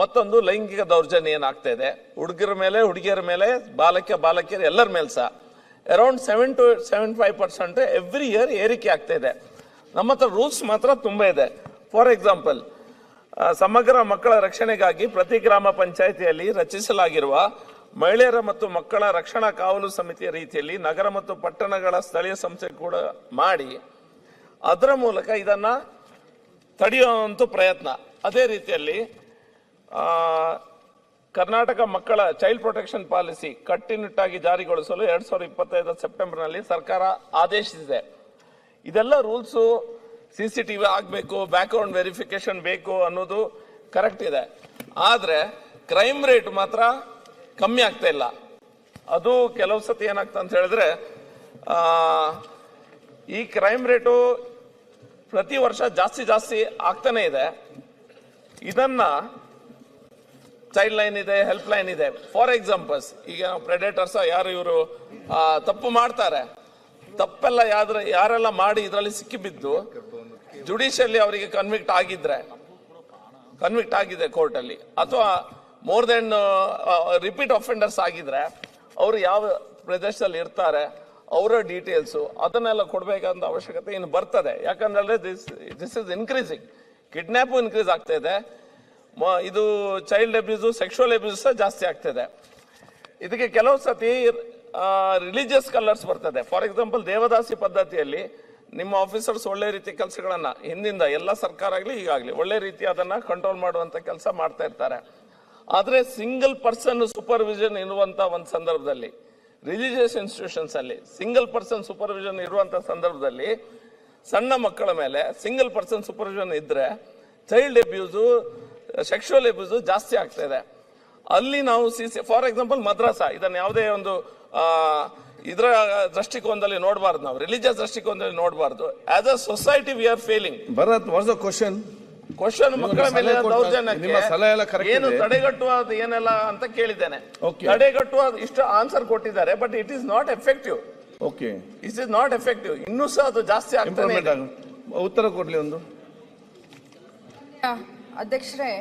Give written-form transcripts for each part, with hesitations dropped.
ಮತ್ತೊಂದು ಲೈಂಗಿಕ ದೌರ್ಜನ್ಯ ಏನಾಗ್ತಾ ಇದೆ ಹುಡುಗರ ಮೇಲೆ, ಹುಡುಗಿಯರ ಮೇಲೆ, ಬಾಲಕಿಯರು ಎಲ್ಲರ ಮೇಲೆ ಸಹ ಅರೌಂಡ್ 7 to 75% ಎವ್ರಿ ಇಯರ್ ಏರಿಕೆ ಆಗ್ತಾ ಇದೆ. ನಮ್ಮ ಹತ್ರ ರೂಲ್ಸ್ ಮಾತ್ರ ತುಂಬಾ ಇದೆ. ಫಾರ್ ಎಕ್ಸಾಂಪಲ್, ಸಮಗ್ರ ಮಕ್ಕಳ ರಕ್ಷಣೆಗಾಗಿ ಪ್ರತಿ ಗ್ರಾಮ ಪಂಚಾಯಿತಿಯಲ್ಲಿ ರಚಿಸಲಾಗಿರುವ ಮಹಿಳೆಯರ ಮತ್ತು ಮಕ್ಕಳ ರಕ್ಷಣಾ ಕಾವಲು ಸಮಿತಿಯ ರೀತಿಯಲ್ಲಿ ನಗರ ಮತ್ತು ಪಟ್ಟಣಗಳ ಸ್ಥಳೀಯ ಸಂಸ್ಥೆ ಕೂಡ ಮಾಡಿ ಅದರ ಮೂಲಕ ಇದನ್ನ ತಡೆಯುವಂತ ಪ್ರಯತ್ನ. ಅದೇ ರೀತಿಯಲ್ಲಿ ಕರ್ನಾಟಕ ಮಕ್ಕಳ ಚೈಲ್ಡ್ ಪ್ರೊಟೆಕ್ಷನ್ ಪಾಲಿಸಿ ಕಟ್ಟುನಿಟ್ಟಾಗಿ ಜಾರಿಗೊಳಿಸಲು 2025 ಸೆಪ್ಟೆಂಬರ್ನಲ್ಲಿ ಸರ್ಕಾರ ಆದೇಶಿಸಿದೆ. ಇದೆಲ್ಲ ರೂಲ್ಸು CCTV ಆಗಬೇಕು, ಬ್ಯಾಕ್ಗ್ರೌಂಡ್ ವೆರಿಫಿಕೇಶನ್ ಬೇಕು ಅನ್ನೋದು ಕರೆಕ್ಟ್ ಇದೆ. ಆದರೆ ಕ್ರೈಮ್ ರೇಟ್ ಮಾತ್ರ ಕಮ್ಮಿ ಆಗ್ತಾ ಇಲ್ಲ. ಅದು ಕೆಲವು ಸತಿ ಏನಾಗ್ತಾ ಅಂತ ಹೇಳಿದ್ರೆ ಈ ಕ್ರೈಮ್ ರೇಟು ಪ್ರತಿ ವರ್ಷ ಜಾಸ್ತಿ ಆಗ್ತಾನೆ ಇದೆ. ಇದನ್ನ ಚೈಲ್ಡ್ ಲೈನ್ ಇದೆ, ಹೆಲ್ಪ್ ಲೈನ್ ಇದೆ. ಫಾರ್ ಎಕ್ಸಾಂಪಲ್ಸ್, ಈಗ ಪ್ರೆಡೇಟರ್ಸ್ ಯಾರು ಇವರು ತಪ್ಪು ಮಾಡ್ತಾರೆ, ತಪ್ಪೆಲ್ಲ ಯಾರೆಲ್ಲ ಮಾಡಿ ಇದರಲ್ಲಿ ಸಿಕ್ಕಿಬಿದ್ದು ಜುಡಿಷಿಯಲಿ ಅವರಿಗೆ ಕನ್ವಿಕ್ಟ್ ಆಗಿದೆ ಕೋರ್ಟ್ ಅಲ್ಲಿ, ಅಥವಾ ಮೋರ್ ದೆನ್ ರಿಪೀಟ್ ಅಫೆಂಡರ್ಸ್ ಆಗಿದ್ರೆ ಅವರು ಯಾವ ಪ್ರದೇಶದಲ್ಲಿ ಇರ್ತಾರೆ, ಅವರ ಡೀಟೇಲ್ಸ್ ಅದನ್ನೆಲ್ಲ ಕೊಡಬೇಕಂತ ಅವಶ್ಯಕತೆ ಇನ್ನು ಬರ್ತದೆ. ಯಾಕಂದ್ರೆ this is increasing. Kidnap increase ಆಗ್ತಾ ಇದೆ. ಇದು ಚೈಲ್ಡ್ ಅಬ್ಯೂಸ್, ಸೆಕ್ಷುವಲ್ ಅಬ್ಯೂಸ್ ಜಾಸ್ತಿ ಆಗ್ತಿದೆ. ಇದಕ್ಕೆ ಕೆಲವು ಸತಿ ರಿಲಿಜಿಯಸ್ ಕಲರ್ಸ್ ಬರ್ತದೆ. ಫಾರ್ ಎಕ್ಸಾಂಪಲ್, ದೇವದಾಸಿ ಪದ್ಧತಿಯಲ್ಲಿ ನಿಮ್ಮ ಆಫೀಸರ್ಸ್ ಒಳ್ಳೆ ರೀತಿ ಕೆಲಸಗಳನ್ನ ಹಿಂದಿಂದ ಎಲ್ಲ ಸರ್ಕಾರ ಆಗಲಿ ಈಗಾಗಲಿ ಒಳ್ಳೆ ರೀತಿ ಅದನ್ನ ಕಂಟ್ರೋಲ್ ಮಾಡುವಂತ ಕೆಲಸ ಮಾಡ್ತಾ ಇರ್ತಾರೆ. ಆದ್ರೆ ಸಿಂಗಲ್ ಪರ್ಸನ್ ಸೂಪರ್ವಿಷನ್ ಇರುವಂತ ಒಂದು ಸಂದರ್ಭದಲ್ಲಿ, ರಿಲಿಜಿಯಸ್ ಇನ್ಸ್ಟಿಟ್ಯೂಷನ್ಸ್ ಅಲ್ಲಿ ಸಿಂಗಲ್ ಪರ್ಸನ್ ಸೂಪರ್ವಿಷನ್ ಇರುವಂತ ಸಂದರ್ಭದಲ್ಲಿ ಸಣ್ಣ ಮಕ್ಕಳ ಮೇಲೆ ಸಿಂಗಲ್ ಪರ್ಸನ್ ಸೂಪರ್ವಿಷನ್ ಇದ್ರೆ ಚೈಲ್ಡ್ ಅಬ್ಯೂಸು, ಸೆಕ್ಷುವಲ್ ಅಬ್ಯೂಸು ಜಾಸ್ತಿ ಆಗ್ತಾ ಇದೆ. ಅಲ್ಲಿ ನಾವು ಫಾರ್ ಎಕ್ಸಾಂಪಲ್ ಮದ್ರಾಸಾ, ಇದನ್ನ ಯಾವುದೇ ಒಂದು ಇದರ ದೃಷ್ಟಿಕೋನದಲ್ಲಿ ನೋಡಬಾರ್ದು, ನಾವು ರಿಲಿಜಿಯಸ್ ದೃಷ್ಟಿಕೋನದಲ್ಲಿ ನೋಡಬಾರ್ದು. As a society we are failing. Bharat, what's the question ಮಕ್ಕಳ ಮೇಲೆ ದೌರ್ಜನ್ಯಕ್ಕೆ ಏನು ತಡೆಗಟ್ಟುವ ಏನೆಲ್ಲ ಅಂತ ಕೇಳಿದ್ದೇನೆ. ತಡೆಗಟ್ಟುವ ಇಷ್ಟು ಆನ್ಸರ್ ಕೊಟ್ಟಿದ್ದಾರೆ, but it is not effective. Okay, it is not effective. ಇನ್ನೂ ಸಹ ಅದು ಜಾಸ್ತಿ ಆಗ್ತಾನೆ. ಉತ್ತರ ಕೊಡ್ಲಿ ಒಂದು. ಅಧ್ಯಕ್ಷರೇ,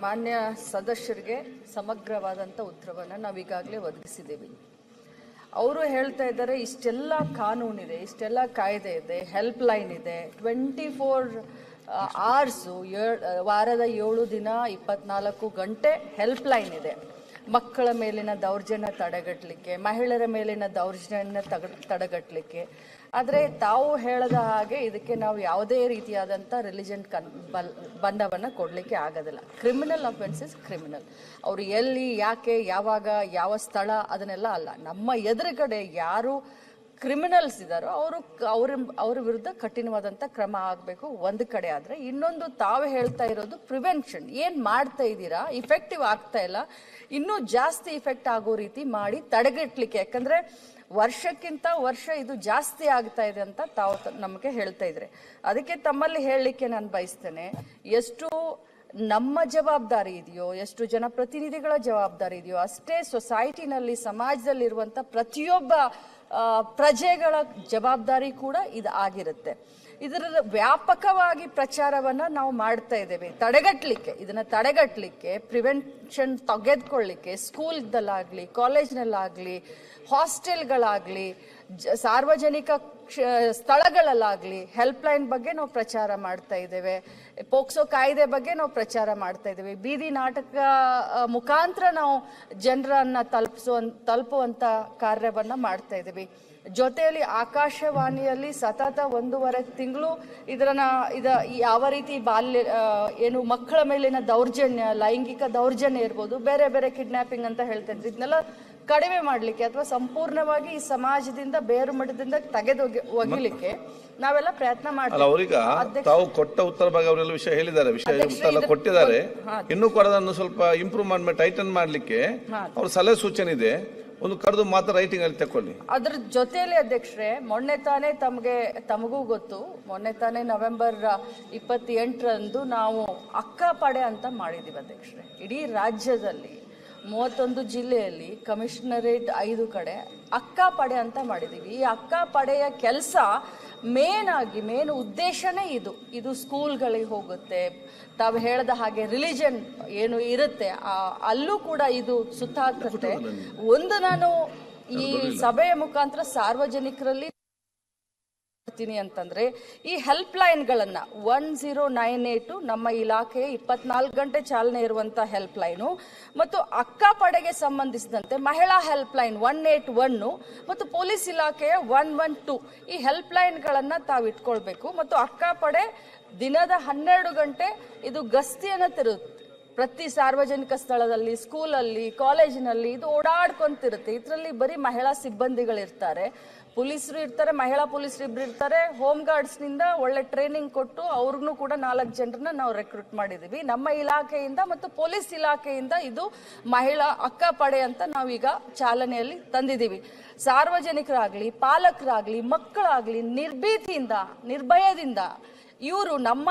ಮಾನ್ಯ ಸದಸ್ಯರಿಗೆ ಸಮಗ್ರವಾದಂಥ ಉತ್ತರವನ್ನು ನಾವೀಗಾಗಲೇ ಒದಗಿಸಿದ್ದೀವಿ. ಅವರು ಹೇಳ್ತಾ ಇದ್ದಾರೆ ಇಷ್ಟೆಲ್ಲ ಕಾನೂನಿದೆ, ಇಷ್ಟೆಲ್ಲ ಕಾಯ್ದೆ ಇದೆ, ಹೆಲ್ಪ್ ಲೈನ್ ಇದೆ, 24 hours, ವಾರದ 7 ದಿನ 24 ಗಂಟೆ ಹೆಲ್ಪ್ ಲೈನ್ ಇದೆ. ಮಕ್ಕಳ ಮೇಲಿನ ದೌರ್ಜನ್ಯ ತಡೆಗಟ್ಟಲಿಕ್ಕೆ, ಮಹಿಳೆಯರ ಮೇಲಿನ ದೌರ್ಜನ್ಯ ತಡೆಗಟ್ಟಲಿಕ್ಕೆ. ಆದರೆ ತಾವು ಹೇಳದ ಹಾಗೆ ಇದಕ್ಕೆ ನಾವು ಯಾವುದೇ ರೀತಿಯಾದಂಥ ರಿಲಿಜನ್ ಬಣ್ಣವನ್ನು ಕೊಡಲಿಕ್ಕೆ ಆಗೋದಿಲ್ಲ. Criminal offences criminal. ಅವರು ಎಲ್ಲಿ, ಯಾಕೆ, ಯಾವಾಗ, ಯಾವ ಸ್ಥಳ ಅದನ್ನೆಲ್ಲ ಅಲ್ಲ. ನಮ್ಮ ಎದುರುಗಡೆ ಯಾರು ಕ್ರಿಮಿನಲ್ಸ್ ಇದ್ದಾರೋ ಅವ್ರ ವಿರುದ್ಧ ಕಠಿಣವಾದಂಥ ಕ್ರಮ ಆಗಬೇಕು ಒಂದು ಕಡೆ. ಆದರೆ ಇನ್ನೊಂದು ತಾವು ಹೇಳ್ತಾ ಇರೋದು ಪ್ರಿವೆನ್ಷನ್. ಏನು ಮಾಡ್ತಾ ಇದ್ದೀರಾ, ಇಫೆಕ್ಟಿವ್ ಆಗ್ತಾ ಇಲ್ಲ, ಇನ್ನೂ ಜಾಸ್ತಿ ಇಫೆಕ್ಟ್ ಆಗೋ ರೀತಿ ಮಾಡಿ ತಡೆಗಟ್ಟಲಿಕ್ಕೆ. ಯಾಕಂದರೆ ವರ್ಷಕ್ಕಿಂತ ವರ್ಷ ಇದು ಜಾಸ್ತಿ ಆಗ್ತಾ ಇದೆ ಅಂತ ತಾವು ನಮಗೆ ಹೇಳ್ತಾ ಇದ್ರೆ, ಅದಕ್ಕೆ ತಮ್ಮಲ್ಲಿ ಹೇಳಲಿಕ್ಕೆ ನಾನು ಬಯಸ್ತೇನೆ, ಎಷ್ಟು ನಮ್ಮ ಜವಾಬ್ದಾರಿ ಇದೆಯೋ, ಎಷ್ಟು ಜನಪ್ರತಿನಿಧಿಗಳ ಜವಾಬ್ದಾರಿ ಇದೆಯೋ, ಅಷ್ಟೇ ಸೊಸೈಟಿನಲ್ಲಿ, ಸಮಾಜದಲ್ಲಿರುವಂಥ ಪ್ರತಿಯೊಬ್ಬ ಪ್ರಜೆಗಳ ಜವಾಬ್ದಾರಿ ಕೂಡ ಇದು ಆಗಿರುತ್ತೆ. ಇದರ ವ್ಯಾಪಕವಾಗಿ ಪ್ರಚಾರವನ್ನು ನಾವು ಮಾಡ್ತಾ ಇದ್ದೇವೆ ತಡೆಗಟ್ಟಲಿಕ್ಕೆ. ಇದನ್ನು ತಡೆಗಟ್ಟಲಿಕ್ಕೆ, ಪ್ರಿವೆನ್ಷನ್ ತೆಗೆದುಕೊಳ್ಳಿಕ್ಕೆ, ಸ್ಕೂಲ್ದಲ್ಲಾಗಲಿ, ಕಾಲೇಜ್ನಲ್ಲಾಗಲಿ, ಹಾಸ್ಟೆಲ್ಗಳಾಗಲಿ, ಸಾರ್ವಜನಿಕ ಸ್ಥಳಗಳಲ್ಲಾಗಲಿ ಹೆಲ್ಪ್ ಲೈನ್ ಬಗ್ಗೆ ನಾವು ಪ್ರಚಾರ ಮಾಡ್ತಾ ಇದ್ದೇವೆ. ಪೋಕ್ಸೋ ಕಾಯ್ದೆ ಬಗ್ಗೆ ನಾವು ಪ್ರಚಾರ ಮಾಡ್ತಾ ಇದ್ದೇವೆ. ಬೀದಿ ನಾಟಕ ಮುಖಾಂತರ ನಾವು ಜನರನ್ನ ತಲುಪುವಂತ ಕಾರ್ಯವನ್ನ ಮಾಡ್ತಾ ಇದ್ದೇವೆ. ಜೊತೆಯಲ್ಲಿ ಆಕಾಶವಾಣಿಯಲ್ಲಿ ಸತತ 1.5 ತಿಂಗಳು ಯಾವ ರೀತಿ ಏನು ಮಕ್ಕಳ ಮೇಲಿನ ದೌರ್ಜನ್ಯ, ಲೈಂಗಿಕ ದೌರ್ಜನ್ಯ ಇರ್ಬೋದು, ಬೇರೆ ಬೇರೆ ಕಿಡ್ನಾಪಿಂಗ್ ಅಂತ ಹೇಳ್ತಾ ಇದ್ರು, ಇದನ್ನೆಲ್ಲ ಕಡಿಮೆ ಮಾಡಲಿಕ್ಕೆ ಅಥವಾ ಸಂಪೂರ್ಣವಾಗಿ ಈ ಸಮಾಜದಿಂದ ಬೇರು ಮಟ್ಟದಿಂದ ಒಗಿಲಿಕ್ಕೆ ನಾವೆಲ್ಲ ಪ್ರಯತ್ನ ಮಾಡ್ತೀವಿ. ಅವರೀಗ ತಾವು ಕೊಟ್ಟ ಉತ್ತರ ಬಗ್ಗೆ ಅವರೆಲ್ಲ ವಿಷಯ ಹೇಳಿದ್ದಾರೆ, ಉತ್ತರ ಕೊಟ್ಟಿದ್ದಾರೆ. ಇನ್ನೂ ಕೂಡ ಅದನ್ನು ಸ್ವಲ್ಪ ಇಂಪ್ರೂವ್ಮೆಂಟ್ ಟೈಟನ್ ಮಾಡ್ಲಿಕ್ಕೆ ಅವ್ರ ಸಲಹೆ ಸೂಚನೆ ಇದೆ, ಒಂದು ಕರೆದು ಮಾತ್ರ ರೈಟಿಂಗ್ ಅಲ್ಲಿ ತಕೊಳ್ಳಿ. ಅದ್ರ ಜೊತೆಯಲ್ಲಿ ಅಧ್ಯಕ್ಷರೇ, ಮೊನ್ನೆ ತಾನೇ ತಮಗೂ ಗೊತ್ತು, ಮೊನ್ನೆ ತಾನೇ ನವೆಂಬರ್ 28ರಂದು ನಾವು ಅಕ್ಕಪಡೆ ಅಂತ ಮಾಡಿದೀವಿ ಅಧ್ಯಕ್ಷರೇ. ಇಡೀ ರಾಜ್ಯದಲ್ಲಿ 31 ಜಿಲ್ಲೆಯಲ್ಲಿ ಕಮಿಷನರೇಟ್ 5 ಕಡೆ ಅಕ್ಕಪಡೆ ಅಂತ ಮಾಡಿದೀವಿ. ಈ ಅಕ್ಕಪಡೆಯ ಕೆಲಸ ಮೇನ್ ಉದ್ದೇಶನೇ ಇದು ಸ್ಕೂಲ್ಗಳಿಗೆ ಹೋಗುತ್ತೆ. ತಾವು ಹೇಳ್ದ ಹಾಗೆ ರಿಲಿಜನ್ ಏನು ಇರುತ್ತೆ ಅಲ್ಲೂ ಕೂಡ ಇದು ಸುತ್ತಾಗುತ್ತೆ. ಒಂದು ನಾನು ಈ ಸಭೆಯ ಮುಖಾಂತರ ಸಾರ್ವಜನಿಕರಲ್ಲಿ ಅಂತಂದ್ರೆ ಈ ಹೆಲ್ಪ್ ಲೈನ್ಗಳನ್ನ 1098 ನಮ್ಮ ಇಲಾಖೆಯ 24 ಗಂಟೆ ಚಾಲನೆ ಇರುವಂತಹ ಹೆಲ್ಪ್ ಲೈನು ಮತ್ತು ಅಕ್ಕಪಡೆಗೆ ಸಂಬಂಧಿಸಿದಂತೆ ಮಹಿಳಾ ಹೆಲ್ಪ್ ಲೈನ್ 181 ಮತ್ತು ಪೊಲೀಸ್ ಇಲಾಖೆಯ 112 ಈ ಹೆಲ್ಪ್ ಲೈನ್ಗಳನ್ನ ತಾವು ಇಟ್ಕೊಳ್ಬೇಕು. ಮತ್ತು ಅಕ್ಕಪಡೆ ದಿನದ 12 ಗಂಟೆ ಇದು ಗಸ್ತಿಯನ್ನ ತಿರುಗುತ್ತೆ. ಪ್ರತಿ ಸಾರ್ವಜನಿಕ ಸ್ಥಳದಲ್ಲಿ, ಸ್ಕೂಲಲ್ಲಿ, ಕಾಲೇಜಿನಲ್ಲಿ ಇದು ಓಡಾಡ್ಕೊಂತಿರುತ್ತೆ. ಇದರಲ್ಲಿ ಬರೀ ಮಹಿಳಾ ಸಿಬ್ಬಂದಿಗಳಿರ್ತಾರೆ, ಪೊಲೀಸರು ಇರ್ತಾರೆ, ಮಹಿಳಾ ಪೊಲೀಸರು ಇಬ್ರು ಇರ್ತಾರೆ. ಹೋಮ್ ಗಾರ್ಡ್ಸ್ನಿಂದ ಒಳ್ಳೆ ಟ್ರೈನಿಂಗ್ ಕೊಟ್ಟು ಅವ್ರಿಗೂ ಕೂಡ 4 ಜನರನ್ನ ನಾವು ರೆಕ್ರೂಟ್ ಮಾಡಿದ್ದೀವಿ ನಮ್ಮ ಇಲಾಖೆಯಿಂದ ಮತ್ತು ಪೊಲೀಸ್ ಇಲಾಖೆಯಿಂದ. ಇದು ಮಹಿಳಾ ಅಕ್ಕಪಡೆ ಅಂತ ನಾವೀಗ ಚಾಲನೆಯಲ್ಲಿ ತಂದಿದ್ದೀವಿ. ಸಾರ್ವಜನಿಕರಾಗ್ಲಿ, ಪಾಲಕರಾಗ್ಲಿ, ಮಕ್ಕಳಾಗ್ಲಿ ನಿರ್ಭೀತಿಯಿಂದ, ನಿರ್ಭಯದಿಂದ ಇವರು ನಮ್ಮ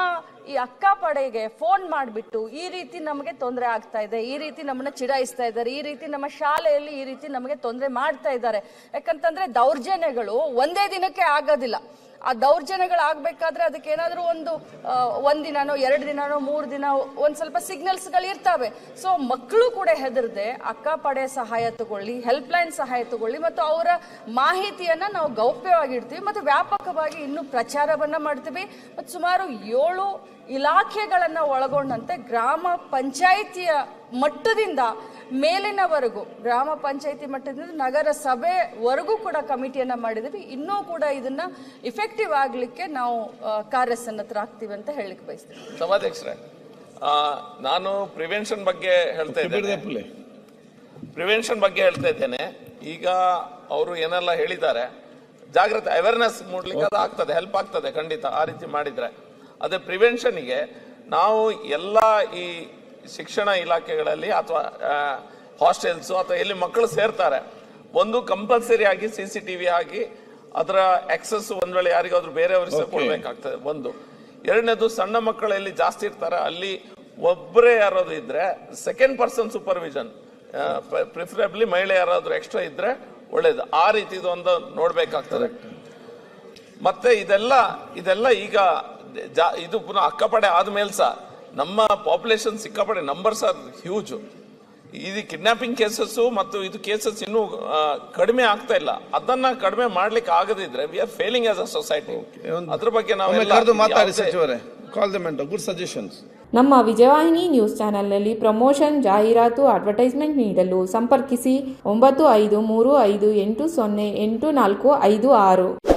ಈ ಅಕ್ಕಪಡೆಗೆ ಫೋನ್ ಮಾಡಿಬಿಟ್ಟು ಈ ರೀತಿ ನಮಗೆ ತೊಂದರೆ ಆಗ್ತಾ ಇದೆ, ಈ ರೀತಿ ನಮ್ಮನ್ನ ಚಿಡಾಯಿಸ್ತಾ ಇದ್ದಾರೆ, ಈ ರೀತಿ ನಮ್ಮ ಶಾಲೆಯಲ್ಲಿ ಈ ರೀತಿ ನಮಗೆ ತೊಂದರೆ ಮಾಡ್ತಾ ಇದ್ದಾರೆ. ಯಾಕಂತಂದ್ರೆ ದೌರ್ಜನ್ಯಗಳು ಒಂದೇ ದಿನಕ್ಕೆ ಆಗೋದಿಲ್ಲ. ಆ ದೌರ್ಜನ್ಯಗಳಾಗಬೇಕಾದ್ರೆ ಅದಕ್ಕೆ ಏನಾದರೂ ಒಂದಿನನೋ 2 ದಿನನೋ 3 ದಿನ ಒಂದು ಸ್ವಲ್ಪ ಸಿಗ್ನಲ್ಸ್ಗಳು ಇರ್ತವೆ. ಸೊ ಮಕ್ಕಳು ಕೂಡ ಹೆದರದೆ ಅಕ್ಕಪಡೆ ಸಹಾಯ ತಗೊಳ್ಳಿ, ಹೆಲ್ಪ್ ಲೈನ್ ಸಹಾಯ ತಗೊಳ್ಳಿ ಮತ್ತು ಅವರ ಮಾಹಿತಿಯನ್ನ ನಾವು ಗೌಪ್ಯವಾಗಿಡ್ತೀವಿ ಮತ್ತು ವ್ಯಾಪಕವಾಗಿ ಇನ್ನೂ ಪ್ರಚಾರವನ್ನ ಮಾಡ್ತೀವಿ. ಮತ್ತು ಸುಮಾರು 7 ಇಲಾಖೆಗಳನ್ನ ಒಳಗೊಂಡಂತೆ ಗ್ರಾಮ ಪಂಚಾಯಿತಿಯ ಮಟ್ಟದಿಂದ ಮೇಲಿನವರೆಗೂ, ಗ್ರಾಮ ಪಂಚಾಯಿತಿ ಮಟ್ಟದಿಂದ ನಗರ ಸಭೆವರೆಗೂ ಕೂಡ ಕಮಿಟಿಯನ್ನ ಮಾಡಿದ್ವಿ. ಇನ್ನೂ ಕೂಡ ಇದನ್ನ ಇಫೆಕ್ಟಿವ್ ಆಗ್ಲಿಕ್ಕೆ ನಾವು ಕಾರ್ಯಸನ್ನದ್ಧರಾಗ್ತೀವಿ ಅಂತ ಹೇಳಿಕ್ ಬಯಸ್ತೀನಿ. ಸಭಾಧ್ಯಕ್ಷರೇ, ನಾನು ಪ್ರಿವೆನ್ಷನ್ ಬಗ್ಗೆ ಹೇಳ್ತಾ ಇದ್ದೇನೆ. ಈಗ ಅವರು ಏನೆಲ್ಲ ಹೇಳಿದ್ದಾರೆ, ಜಾಗೃತಿ ಅವೇರ್ನೆಸ್ ಮೂಡ್ಲಿಕ್ಕೆ ಅದು ಆಗ್ತದೆ, ಹೆಲ್ಪ್ ಆಗ್ತದೆ ಖಂಡಿತ ಆ ರೀತಿ ಮಾಡಿದ್ರೆ. ಅದೇ ಪ್ರಿವೆನ್ಷನ್ಗೆ ನಾವು ಎಲ್ಲ ಈ ಶಿಕ್ಷಣ ಇಲಾಖೆಗಳಲ್ಲಿ ಅಥವಾ ಹಾಸ್ಟೆಲ್ಸ್ ಅಥವಾ ಎಲ್ಲಿ ಮಕ್ಕಳು ಸೇರ್ತಾರೆ, ಒಂದು ಕಂಪಲ್ಸರಿ ಆಗಿ CCTV ಆಗಿ ಅದರ ಆಕ್ಸೆಸ್ ಒಂದ್ ವೇಳೆ ಯಾರಿಗಾದ್ರೂ ಬೇರೆಯವ್ರಿಗೆ ಕೊಡ್ಬೇಕಾಗ್ತದೆ. ಒಂದು. ಎರಡನೇದು, ಸಣ್ಣ ಮಕ್ಕಳಲ್ಲಿ ಜಾಸ್ತಿ ಇರ್ತಾರೆ, ಅಲ್ಲಿ ಒಬ್ಬರೇ ಯಾರಾದ್ರು ಇದ್ರೆ ಸೆಕೆಂಡ್ ಪರ್ಸನ್ ಸೂಪರ್ವಿಷನ್, ಪ್ರಿಫರೇಬ್ಲಿ ಮಹಿಳೆ ಯಾರಾದ್ರೂ ಎಕ್ಸ್ಟ್ರಾ ಇದ್ರೆ ಒಳ್ಳೇದು. ಆ ರೀತಿ ಒಂದು ನೋಡ್ಬೇಕಾಗ್ತದೆ. ಮತ್ತೆ ಇದೆಲ್ಲ ಈಗ ಇದು ಪುನಃ ಅಕ್ಕಪಡೆ ಆದ್ಮೇಲೆ ಸಹ ನಮ್ಮ ಪಾಪ್ಯುಲೇಷನ್ ಸಿಕ್ಕಾಪಡೆ ನಂಬರ್ಸ್ ಆರ್ ಹ್ಯೂಜ್. ಇದು ಕಿಡ್ನಾಪಿಂಗ್ ಕೇಸಸ್ ಮತ್ತು ಇದು ಕೇಸಸ್ ಇನ್ನೂ ಕಡಿಮೆ ಆಗ್ತಾ ಇಲ್ಲ. ಅದನ್ನ ಕಡಿಮೆ ಮಾಡ್ಲಿಕ್ಕೆ ಆಗದಿದ್ರೆ we are failing as a society. ಅದ್ರ ಬಗ್ಗೆ ನಾವು ಮಾತಾಡಿ ಸಚಿವರೇ. Call them and good suggestions. ನಮ್ಮ ವಿಜಯವಾಹಿನಿ ನ್ಯೂಸ್ ಚಾನೆಲ್ನಲ್ಲಿ ಪ್ರಮೋಷನ್, ಜಾಹೀರಾತು, ಅಡ್ವರ್ಟೈಸ್ಮೆಂಟ್ ನೀಡಲು ಸಂಪರ್ಕಿಸಿ 9535808456.